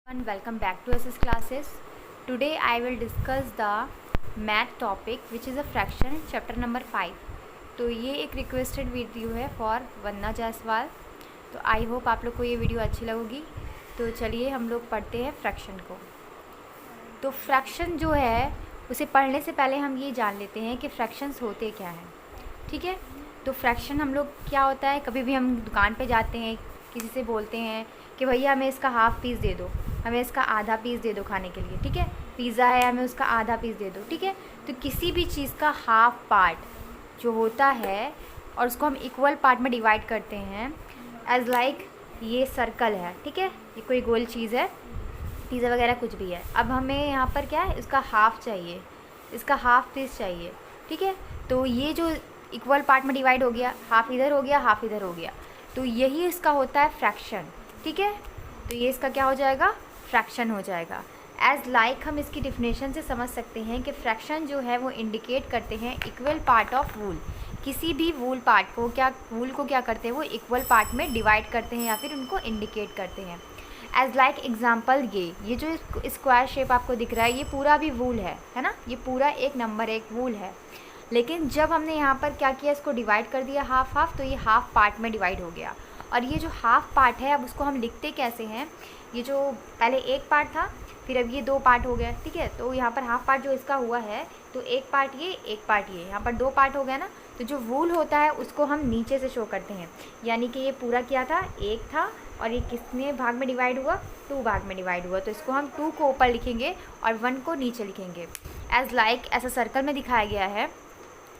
And welcome back to SS classes. Today I will discuss the math topic which is a fraction chapter number 5. तो ये एक requested video है for वंदना जायसवाल. तो I hope आप लोग को ये वीडियो अच्छी लगेगी. तो चलिए हम लोग पढ़ते हैं फ्रैक्शन को. तो फ्रैक्शन जो है उसे पढ़ने से पहले हम ये जान लेते हैं कि फ्रैक्शंस होते क्या हैं. ठीक है. तो फ्रैक्शन हम लोग क्या होता है, कभी भी हम दुकान पे जाते हैं, किसी से बोलते हैं कि भैया हमें इसका हाफ़ पीस दे दो, हमें इसका आधा पीस दे दो खाने के लिए. ठीक है. पिज़्ज़ा है, हमें उसका आधा पीस दे दो. ठीक है. तो किसी भी चीज़ का हाफ़ पार्ट जो होता है और उसको हम इक्वल पार्ट में डिवाइड करते हैं एज लाइक ये सर्कल है. ठीक है. ये कोई गोल चीज़ है, पिज़्ज़ा वगैरह कुछ भी है. अब हमें यहाँ पर क्या है, इसका हाफ़ चाहिए, इसका हाफ़ पीस चाहिए. ठीक है. तो ये जो इक्वल पार्ट में डिवाइड हो गया, हाफ़ इधर हो गया, हाफ़ इधर हो गया, तो यही इसका होता है फ्रैक्शन. ठीक है. तो ये इसका क्या हो जाएगा, फ्रैक्शन हो जाएगा. एज लाइक हम इसकी डिफिनेशन से समझ सकते हैं कि फ्रैक्शन जो है वो इंडिकेट करते हैं इक्वल पार्ट ऑफ वूल. किसी भी वूल पार्ट को वूल को क्या करते हैं, वो इक्वल पार्ट में डिवाइड करते हैं या फिर उनको इंडिकेट करते हैं. एज लाइक एग्जाम्पल ये जो स्क्वायर शेप आपको दिख रहा है, ये पूरा भी वूल है ना. ये पूरा एक नंबर एक वूल है. लेकिन जब हमने यहाँ पर क्या किया, इसको डिवाइड कर दिया हाफ हाफ, तो ये हाफ पार्ट में डिवाइड हो गया. और ये जो हाफ पार्ट है, अब उसको हम लिखते कैसे हैं, ये जो पहले एक पार्ट था, फिर अब ये दो पार्ट हो गया. ठीक है. तो यहाँ पर हाफ पार्ट जो इसका हुआ है, तो एक पार्ट ये, एक पार्ट ये, यहाँ पर दो पार्ट हो गया ना. तो जो वूल होता है उसको हम नीचे से शो करते हैं. यानी कि ये पूरा क्या था, एक था, और ये कितने भाग में डिवाइड हुआ, 2 भाग में डिवाइड हुआ. तो इसको हम 2 को ऊपर लिखेंगे और 1 को नीचे लिखेंगे. एज लाइक ऐसा सर्कल में दिखाया गया है.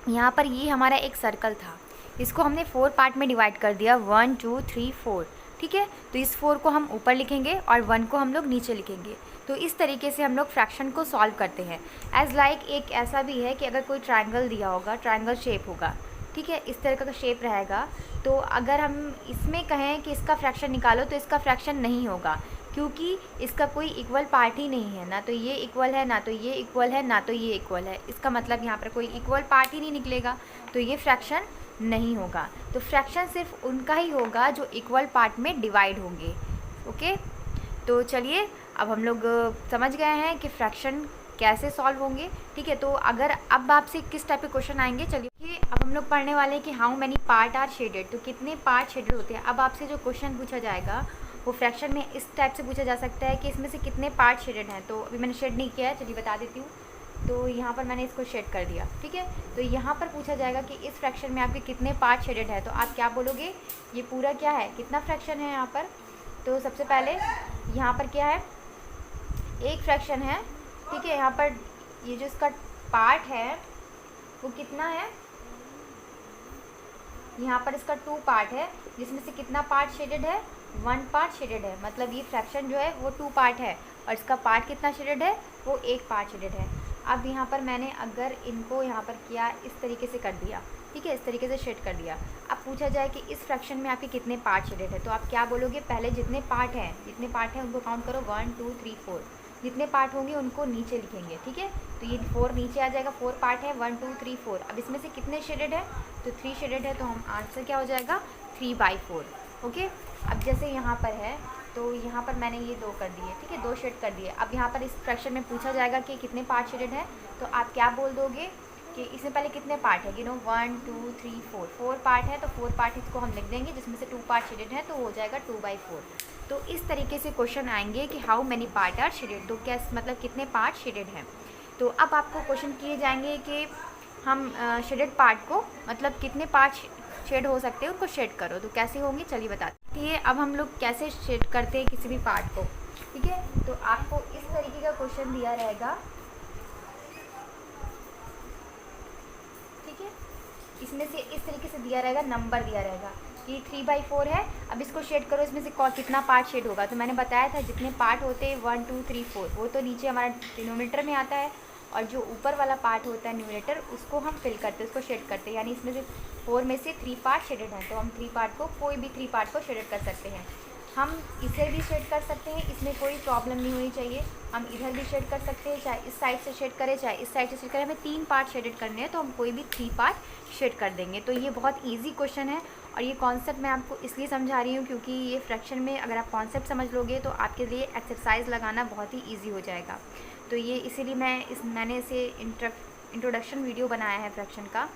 यहाँ पर ये हमारा एक सर्कल था, इसको हमने 4 पार्ट में डिवाइड कर दिया, 1 2 3 4. ठीक है. तो इस 4 को हम ऊपर लिखेंगे और 1 को हम लोग नीचे लिखेंगे. तो इस तरीके से हम लोग फ्रैक्शन को सॉल्व करते हैं. एज लाइक एक ऐसा भी है कि अगर कोई ट्रायंगल दिया होगा, ट्रायंगल शेप होगा. ठीक है. इस तरह का शेप रहेगा. तो अगर हम इसमें कहें कि इसका फ्रैक्शन निकालो, तो इसका फ्रैक्शन नहीं होगा, क्योंकि इसका कोई इक्वल पार्ट ही नहीं है. ना तो ये इक्वल है, ना तो ये इक्वल है, ना तो ये इक्वल है. इसका मतलब यहाँ पर कोई इक्वल पार्ट ही नहीं निकलेगा, तो ये फ्रैक्शन नहीं होगा. तो फ्रैक्शन सिर्फ उनका ही होगा जो इक्वल पार्ट में डिवाइड होंगे. ओके. तो चलिए अब हम लोग समझ गए हैं कि फ्रैक्शन कैसे सॉल्व होंगे. ठीक है. तो अगर अब आपसे किस टाइप के क्वेश्चन आएंगे, चलिए अब हम लोग पढ़ने वाले हैं कि how many part are shaded. तो कितने पार्ट शेडेड होते हैं. अब आपसे जो क्वेश्चन पूछा जाएगा वो फ्रैक्शन में इस टाइप से पूछा जा सकता है कि इसमें से कितने पार्ट शेडेड हैं. तो अभी मैंने शेड नहीं किया है, चलिए बता देती हूँ. तो यहाँ पर मैंने इसको शेड कर दिया. ठीक है. तो यहाँ पर पूछा जाएगा कि इस फ्रैक्शन में आपके कितने पार्ट शेडेड है. तो आप क्या बोलोगे, ये पूरा क्या है, कितना फ्रैक्शन है यहाँ पर. तो सबसे पहले यहाँ पर क्या है, एक फ्रैक्शन है. ठीक है. यहाँ पर ये जो इसका पार्ट है वो कितना है, यहाँ पर इसका 2 पार्ट है, जिसमें से कितना पार्ट शेडेड है, 1 पार्ट शेडेड है. मतलब ये फ्रैक्शन जो है वो 2 पार्ट है और इसका पार्ट कितना शेडेड है, वो 1 पार्ट शेडेड है. अब यहाँ पर मैंने अगर इनको यहाँ पर किया, इस तरीके से कर दिया. ठीक है. इस तरीके से शेड कर दिया. अब पूछा जाए कि इस फ्रैक्शन में आपके कितने पार्ट शेडेड है, तो आप क्या बोलोगे, पहले जितने पार्ट हैं उनको काउंट करो, 1 2 3 4. जितने पार्ट होंगे उनको नीचे लिखेंगे. ठीक है. तो ये 4 नीचे आ जाएगा, 4 पार्ट है, 1 2 3 4. अब इसमें से कितने शेडेड है, तो 3 शेडेड है. तो हम आंसर क्या हो जाएगा, 3/4. ओके. अब जैसे यहाँ पर है, तो यहाँ पर मैंने ये 2 कर दिए. ठीक है. 2 शेड कर दिए. अब यहाँ पर इस फ्रैक्शन में पूछा जाएगा कि कितने पार्ट शेडेड है, तो आप क्या बोल दोगे कि इसमें पहले कितने पार्ट है, 1 2 3 4. 4 पार्ट है, तो 4 पार्ट इसको हम लिख देंगे, जिसमें से 2 पार्ट शेडेड है, तो हो जाएगा 2/4. तो इस तरीके से क्वेश्चन आएंगे कि how many part are shaded. तो क्या मतलब कितने पार्ट शेडेड हैं. तो अब आपको क्वेश्चन किए जाएंगे कि हम शेडेड पार्ट को मतलब कितने पार्ट शेड हो सकते हैं उनको शेड करो. तो कैसे होंगे, चलिए बताते हैं. अब हम लोग कैसे शेड करते हैं किसी भी पार्ट को. ठीक है. तो आपको इस तरीके का क्वेश्चन दिया रहेगा. ठीक है. इसमें से इस तरीके से दिया रहेगा, नंबर दिया रहेगा कि 3/4 है. अब इसको शेड करो, इसमें से कितना पार्ट शेड होगा. तो मैंने बताया था जितने पार्ट होते हैं 1 2 3 4, वो तो नीचे हमारा डिनोमिनेटर में आता है, और जो ऊपर वाला पार्ट होता है न्यूमरेटर, उसको हम फिल करते हैं, उसको शेड करते हैं. यानी इसमें से 4 में से 3 पार्ट शेडेड हैं, तो हम 3 पार्ट को, कोई भी 3 पार्ट को शेडेड कर सकते हैं. हम इसे भी शेड कर सकते हैं, इसमें कोई प्रॉब्लम नहीं होनी चाहिए. हम इधर भी शेड कर सकते हैं, चाहे इस साइड से शेड करें चाहे इस साइड से शेड करें. हमें 3 पार्ट शेडेड करने हैं, तो हम कोई भी 3 पार्ट शेड कर देंगे. तो ये बहुत ईजी क्वेश्चन है और ये कॉन्सेप्ट मैं आपको इसलिए समझा रही हूँ क्योंकि ये फ्रैक्शन में अगर आप कॉन्सेप्ट समझ लोगे तो आपके लिए एक्सरसाइज लगाना बहुत ही ईजी हो जाएगा। तो ये इसीलिए मैंने इसे इंट्रोडक्शन वीडियो बनाया है फ्रैक्शन का।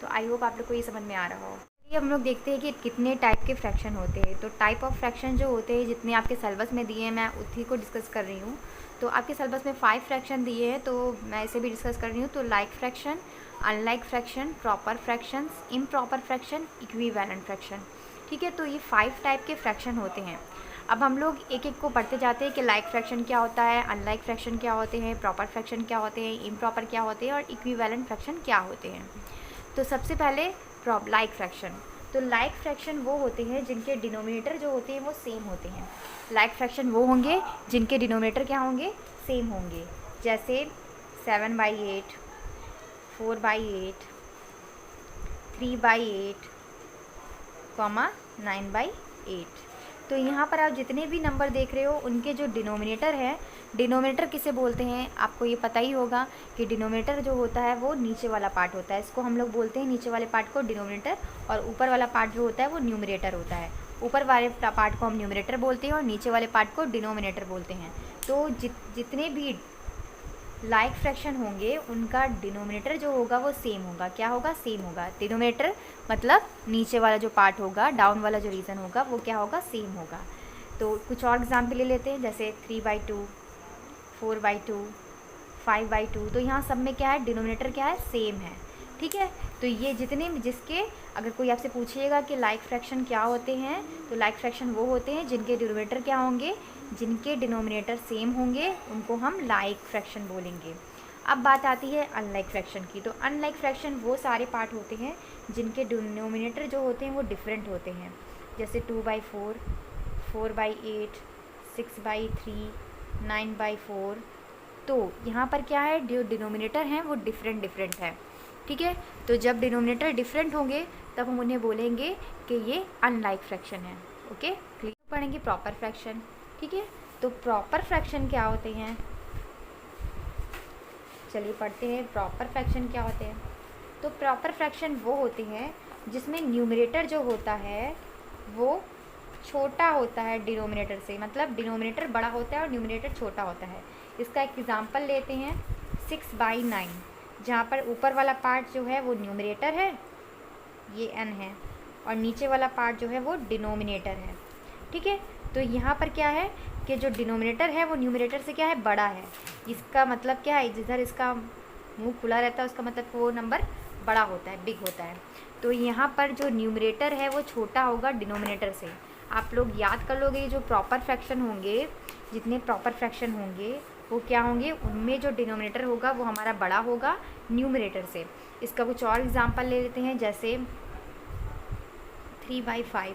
तो आई होप आप लोग को ये समझ में आ रहा हो। ये हम लोग देखते हैं कि कितने टाइप के फ्रैक्शन होते हैं। तो टाइप ऑफ फ्रैक्शन जो होते हैं, जितने आपके सिलेबस में दिए हैं मैं उसी को डिस्कस कर रही हूँ। तो आपके सिलेबस में 5 फ्रैक्शन दिए हैं, तो मैं इसे भी डिस्कस कर रही हूँ। तो like fraction, unlike fraction, proper fractions, improper fraction, equivalent fraction. ठीक है, तो ये 5 टाइप के फ्रैक्शन होते हैं। अब हम लोग एक एक को पढ़ते जाते हैं कि लाइक फ्रैक्शन क्या होता है, अनलाइक फ्रैक्शन क्या होते हैं, प्रॉपर फ्रैक्शन क्या होते हैं, इम्प्रॉपर क्या होते हैं और इक्विवेलेंट फ्रैक्शन क्या होते हैं। तो सबसे पहले लाइक फ्रैक्शन। तो लाइक फ्रैक्शन वो होते हैं जिनके डिनोमिनेटर जो होते हैं वो सेम होते हैं। लाइक फ्रैक्शन वो होंगे जिनके डिनोमिनेटर क्या होंगे, सेम होंगे। जैसे 7/8, 4/8, 3/8, 9/8। तो यहाँ पर आप जितने भी नंबर देख रहे हो उनके जो डिनोमिनेटर है, डिनोमिनेटर किसे बोलते हैं आपको ये पता ही होगा कि डिनोमिनेटर जो होता है वो नीचे वाला पार्ट होता है। इसको हम लोग बोलते हैं नीचे वाले पार्ट को डिनोमिनेटर, और ऊपर वाला पार्ट जो होता है वो न्यूमरेटर होता है। ऊपर वाले पार्ट को हम न्यूमरेटर बोलते हैं और नीचे वाले पार्ट को डिनोमिनेटर बोलते हैं। तो जितने भी लाइक फ्रैक्शन होंगे उनका डिनोमिनेटर जो होगा वो सेम होगा। क्या होगा, सेम होगा। डिनोमिनेटर मतलब नीचे वाला जो पार्ट होगा, डाउन वाला जो रीज़न होगा वो क्या होगा, सेम होगा। तो कुछ और एग्जाम्पल ले लेते हैं, जैसे 3/2, 4/2, 5/2। तो यहाँ सब में क्या है, डिनोमिनेटर क्या है, सेम है। ठीक है, तो ये जितने जिसके अगर कोई आपसे पूछिएगा कि लाइक फ्रैक्शन क्या होते हैं, तो लाइक फ्रैक्शन वो होते हैं जिनके डिनोमिनेटर क्या होंगे, जिनके डिनोमिनेटर सेम होंगे, उनको हम लाइक फ्रैक्शन बोलेंगे। अब बात आती है अनलाइक फ्रैक्शन की। तो अनलाइक फ्रैक्शन वो सारे पार्ट होते हैं जिनके डिनोमिनेटर जो होते हैं वो डिफरेंट होते हैं। जैसे 2/4, 4/8, 6/3, 9/4। तो यहाँ पर क्या है, जो डिनोमिनेटर हैं वो डिफरेंट है। ठीक है, तो जब डिनोमिनेटर डिफरेंट होंगे तब हम उन्हें बोलेंगे कि ये अनलाइक फ्रैक्शन है। Okay, clear. पढ़ेंगे प्रॉपर फ्रैक्शन। ठीक है, तो प्रॉपर फ्रैक्शन क्या होते हैं, चलिए पढ़ते हैं प्रॉपर फ्रैक्शन क्या होते हैं। तो प्रॉपर फ्रैक्शन वो होते हैं जिसमें न्यूमरेटर जो होता है वो छोटा होता है डिनोमिनेटर से, मतलब डिनोमिनेटर बड़ा होता है और न्यूमरेटर छोटा होता है। इसका एक एग्जांपल लेते हैं, 6/9, जहाँ पर ऊपर वाला पार्ट जो है वो न्यूमरेटर है, ये n है, और नीचे वाला पार्ट जो है वो डिनोमिनेटर है। ठीक है, तो यहाँ पर क्या है कि जो डिनोमिनेटर है वो न्यूमरेटर से क्या है, बड़ा है। इसका मतलब क्या है, जिधर इसका मुंह खुला रहता है उसका मतलब वो नंबर बड़ा होता है, बिग होता है। तो यहाँ पर जो न्यूमरेटर है वो छोटा होगा डिनोमिनेटर से। आप लोग याद कर लोगे, जो प्रॉपर फ्रैक्शन होंगे, जितने प्रॉपर फ्रैक्शन होंगे वो क्या होंगे, उनमें जो डिनोमिनेटर होगा वो हमारा बड़ा होगा न्यूमरेटर से। इसका कुछ और एग्जांपल ले लेते हैं, जैसे 3/5।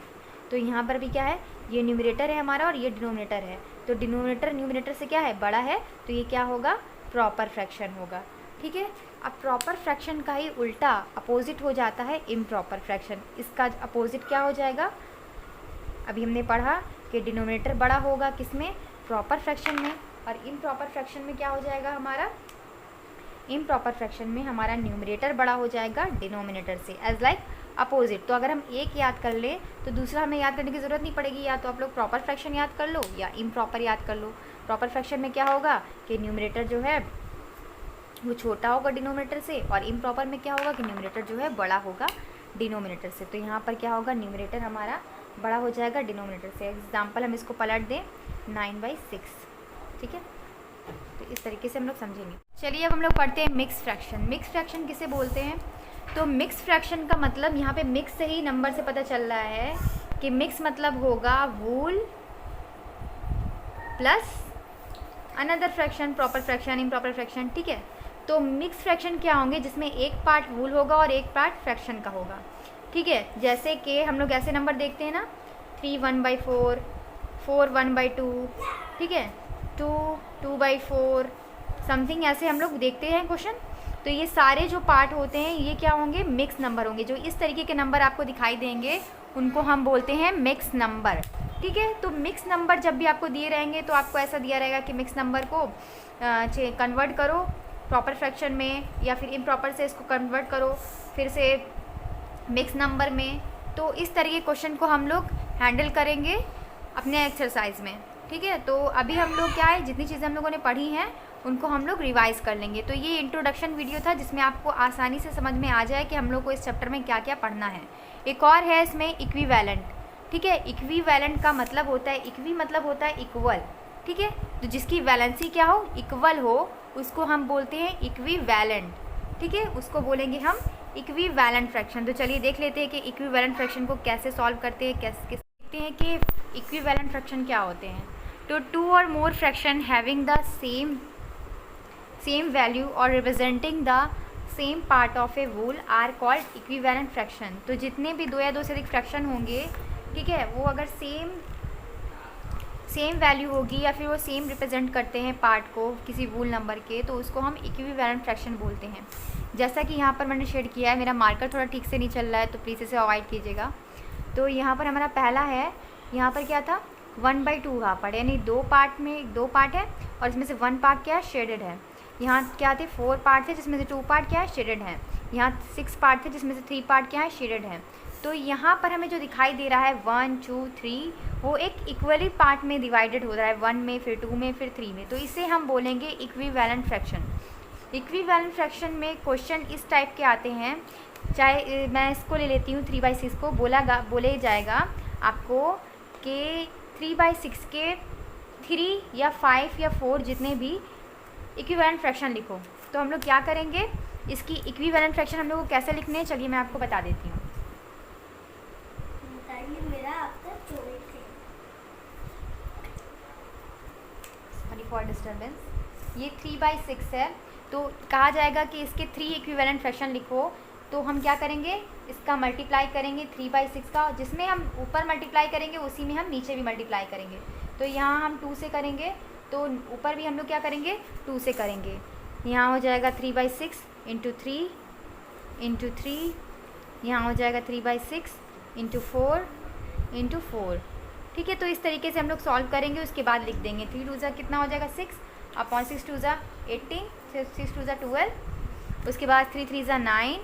तो यहाँ पर भी क्या है, ये न्यूमरेटर है हमारा और ये डिनोमिनेटर है। तो डिनोमिनेटर न्यूमरेटर से क्या है, बड़ा है, तो ये क्या होगा, प्रॉपर फ्रैक्शन होगा। ठीक है, अब प्रॉपर फ्रैक्शन का ही उल्टा अपोजिट हो जाता है इम्प्रॉपर फ्रैक्शन। इसका अपोजिट क्या हो जाएगा, अभी हमने पढ़ा कि डिनोमिनेटर बड़ा होगा किसमें, प्रॉपर फ्रैक्शन में, और इम्प्रॉपर फ्रैक्शन में क्या हो जाएगा हमारा, इम्प्रॉपर फ्रैक्शन में हमारा न्यूमरेटर बड़ा हो जाएगा डिनोमिनेटर से, एज लाइक अपोजिट। तो अगर हम एक याद कर लें तो दूसरा हमें याद करने की ज़रूरत नहीं पड़ेगी, या तो आप लोग प्रॉपर फ्रैक्शन याद कर लो या इम्प्रॉपर याद कर लो। प्रॉपर फ्रैक्शन में क्या होगा कि न्यूमरेटर जो है वो छोटा होगा डिनोमिनेटर से, और इम्प्रॉपर में क्या होगा कि न्यूमरेटर जो है बड़ा होगा डिनोमिनेटर से। तो यहाँ पर क्या होगा, न्यूमरेटर हमारा बड़ा हो जाएगा डिनोमिनेटर से। एग्जाम्पल हम इसको पलट दें, 9/6। ठीक है, तो इस तरीके से हम लोग समझेंगे। चलिए अब हम लोग पढ़ते हैं मिक्स फ्रैक्शन। मिक्स फ्रैक्शन किसे बोलते हैं, तो मिक्स फ्रैक्शन का मतलब यहाँ पे मिक्स से ही नंबर से पता चल रहा है कि मिक्स मतलब होगा whole plus another fraction, proper fraction, improper fraction. ठीक है, तो मिक्स फ्रैक्शन क्या होंगे, जिसमें एक पार्ट वूल होगा और एक पार्ट फ्रैक्शन का होगा। ठीक है, जैसे कि हम लोग ऐसे नंबर देखते हैं ना, 3 1/4, 4 1/2, ठीक है, 2 2/4, समथिंग ऐसे हम लोग देखते हैं क्वेश्चन। तो ये सारे जो पार्ट होते हैं ये क्या होंगे, मिक्स नंबर होंगे। जो इस तरीके के नंबर आपको दिखाई देंगे उनको हम बोलते हैं मिक्स नंबर। ठीक है, तो मिक्स नंबर जब भी आपको दिए रहेंगे तो आपको ऐसा दिया रहेगा कि मिक्स नंबर को कन्वर्ट करो प्रॉपर फ्रैक्शन में, या फिर इम्प्रॉपर से इसको कन्वर्ट करो फिर से मिक्स नंबर में, तो इस तरह के क्वेश्चन को हम लोग हैंडल करेंगे अपने एक्सरसाइज में, ठीक है। तो अभी हम लोग क्या है, जितनी चीज़ें हम लोगों ने पढ़ी हैं उनको हम लोग रिवाइज़ कर लेंगे। तो ये इंट्रोडक्शन वीडियो था जिसमें आपको आसानी से समझ में आ जाए कि हम लोग को इस चैप्टर में क्या क्या पढ़ना है। एक और है इसमें इक्विवेलेंट, ठीक है। इक्विवेलेंट का मतलब होता है, इक्वी मतलब होता है इक्वल, ठीक है। तो जिसकी वैलेंसी क्या हो, इक्वल हो, उसको हम बोलते हैं इक्विवेलेंट, ठीक है। उसको बोलेंगे हम इक्विवेलेंट फ्रैक्शन। तो चलिए देख लेते हैं कि इक्विवेलेंट फ्रैक्शन को कैसे सॉल्व करते हैं, कैसे देखते हैं कि इक्विवेलेंट फ्रैक्शन क्या होते हैं। तो two or more fraction having the same value और representing the same part of a whole are called equivalent fraction. तो जितने भी दो या दो से अधिक फ्रैक्शन होंगे, ठीक है, वो अगर सेम वैल्यू होगी या फिर वो सेम रिप्रेजेंट करते हैं पार्ट को किसी होल नंबर के, तो उसको हम इक्विवेलेंट फ्रैक्शन बोलते हैं। जैसा कि यहाँ पर मैंने शेड किया है, मेरा मार्कर थोड़ा ठीक से नहीं चल रहा है तो प्लीज़ इसे अवॉइड कीजिएगा। तो यहाँ पर हमारा पहला है, यहाँ पर क्या था 1/2 हाफ पार्ट, यानी दो पार्ट है और इसमें से 1 पार्ट क्या है, शेडेड है। यहाँ क्या थे 4 पार्ट थे जिसमें से 2 पार्ट क्या है, शेडेड है। यहाँ 6 पार्ट थे जिसमें से 3 पार्ट क्या है, शेडेड है। तो यहाँ पर हमें जो दिखाई दे रहा है 1 2 3, वो एक इक्वली पार्ट में डिवाइडेड हो रहा है, 1 में, फिर 2 में, फिर 3 में। तो इसे हम बोलेंगे इक्विवेलेंट फ्रैक्शन। इक्विवेलेंट फ्रैक्शन में क्वेश्चन इस टाइप के आते हैं, चाहे मैं इसको ले लेती हूँ 3/6 को, बोले जाएगा आपको कि 3/6 के 3 या 5 या 4 जितने भी इक्विवेलेंट फ्रैक्शन लिखो। तो हम लोग क्या करेंगे, इसकी इक्विवेलेंट फ्रैक्शन हम लोग को कैसे लिखने हैं, चलिए मैं आपको बता देती हूँ। फॉर डिस्टर्बेंस, ये 3/6 है, तो कहा जाएगा कि इसके 3 इक्विवेलेंट फ्रैक्शन लिखो। तो हम क्या करेंगे, इसका मल्टीप्लाई करेंगे 3/6 का, जिसमें हम ऊपर मल्टीप्लाई करेंगे उसी में हम नीचे भी मल्टीप्लाई करेंगे। तो यहाँ हम 2 से करेंगे, तो ऊपर भी हम लोग क्या करेंगे 2 से करेंगे। यहाँ हो जाएगा 3/6 इंटू 3, यहाँ हो जाएगा 3/6 इंटू 4, ठीक है। तो इस तरीके से हम लोग सॉल्व करेंगे, उसके बाद लिख देंगे 3 2 जा कितना हो जाएगा 6 अपॉन 6 2 जा 18, 6 2 जा 12, उसके बाद 3 3 जा 9,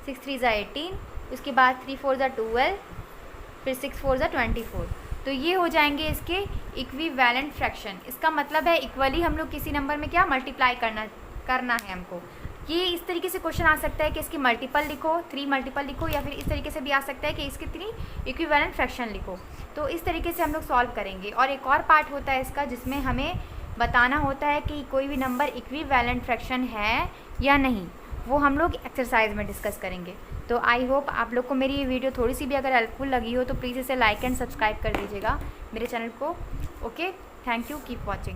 6 3 जा 18, उसके बाद 3 4 जा 12, फिर 6 4 जा 24। तो ये हो जाएंगे इसके इक्विवेलेंट फ्रैक्शन। इसका मतलब है इक्वली हम लोग किसी नंबर में क्या मल्टीप्लाई करना है हमको। ये इस तरीके से क्वेश्चन आ सकता है कि इसके मल्टीपल लिखो, 3 मल्टीपल लिखो, या फिर इस तरीके से भी आ सकता है कि इसके 3 इक्विवेलेंट फ्रैक्शन लिखो। तो इस तरीके से हम लोग सॉल्व करेंगे। और एक और पार्ट होता है इसका जिसमें हमें बताना होता है कि कोई भी नंबर इक्विवेलेंट फ्रैक्शन है या नहीं, वो हम लोग एक्सरसाइज में डिस्कस करेंगे। तो आई होप आप लोग को मेरी ये वीडियो थोड़ी सी भी अगर हेल्पफुल लगी हो तो प्लीज़ इसे लाइक एंड सब्सक्राइब कर दीजिएगा मेरे चैनल को। Okay, thank you, keep watching.